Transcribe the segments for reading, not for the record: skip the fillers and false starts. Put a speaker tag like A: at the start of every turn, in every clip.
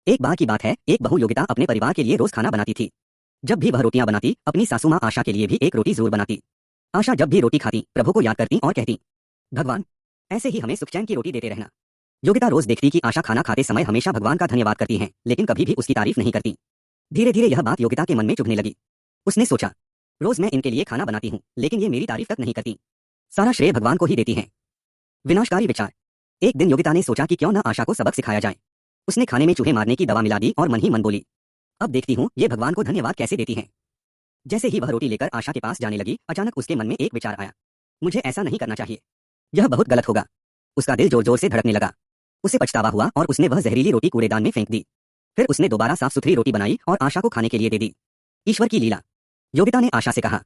A: एक बार की बात है, एक बहू योगिता अपने परिवार के लिए रोज खाना बनाती थी। जब भी वह रोटियां बनाती, अपनी सासू माँ आशा के लिए भी एक रोटी जरूर बनाती। आशा जब भी रोटी खाती, प्रभु को याद करती और कहती, भगवान, ऐसे ही हमें सुख चैन की रोटी देते रहना। योगिता रोज देखती कि आशा खाना खाते समय हमेशा भगवान का धन्यवाद करती है, लेकिन कभी भी उसकी तारीफ नहीं करती। धीरे धीरे यह बात योगिता के मन में चुभने लगी। उसने सोचा, रोज मैं इनके लिए खाना बनाती हूँ, लेकिन ये मेरी तारीफ तक नहीं करती। सारा श्रेय भगवान को ही देती है। विनाशकारी विचार। एक दिन योगिता ने सोचा कि क्यों न आशा को सबक सिखाया जाए। उसने खाने में चूहे मारने की दवा मिला दी और मन ही मन बोली, अब देखती हूँ ये भगवान को धन्यवाद कैसे देती हैं। जैसे ही वह रोटी लेकर आशा के पास जाने लगी, अचानक उसके मन में एक विचार आया, मुझे ऐसा नहीं करना चाहिए, यह बहुत गलत होगा। उसका दिल जोर जोर से धड़कने लगा। उसे पछतावा हुआ और उसने वह जहरीली रोटी कूड़ेदान में फेंक दी। फिर उसने दोबारा साफ सुथरी रोटी बनाई और आशा को खाने के लिए दे दी। ईश्वर की लीला। योगिता ने आशा से कहा,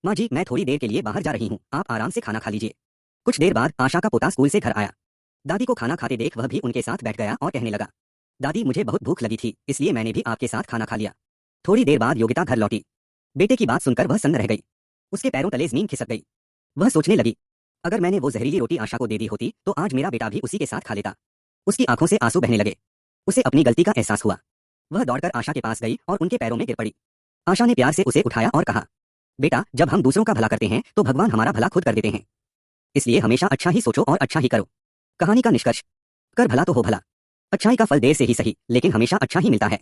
A: माँ जी, मैं थोड़ी देर के लिए बाहर जा रही हूँ, आप आराम से खाना खा लीजिए। कुछ देर बाद आशा का पोता स्कूल से घर आया। दादी को खाना खाते देख वह भी उनके साथ बैठ गया और कहने लगा, दादी, मुझे बहुत भूख लगी थी, इसलिए मैंने भी आपके साथ खाना खा लिया। थोड़ी देर बाद योगिता घर लौटी। बेटे की बात सुनकर वह सन्न रह गई। उसके पैरों तले जमीन खिसक गई। वह सोचने लगी, अगर मैंने वो जहरीली रोटी आशा को दे दी होती तो आज मेरा बेटा भी उसी के साथ खा लेता। उसकी आंखों से आंसू बहने लगे। उसे अपनी गलती का एहसास हुआ। वह दौड़कर आशा के पास गई और उनके पैरों में गिर पड़ी। आशा ने प्यार से उसे उठाया और कहा, बेटा, जब हम दूसरों का भला करते हैं तो भगवान हमारा भला खुद कर देते हैं। इसलिए हमेशा अच्छा ही सोचो और अच्छा ही करो। कहानी का निष्कर्ष, कर भला तो हो भला। अच्छाई का फल देर से ही सही, लेकिन हमेशा अच्छा ही मिलता है।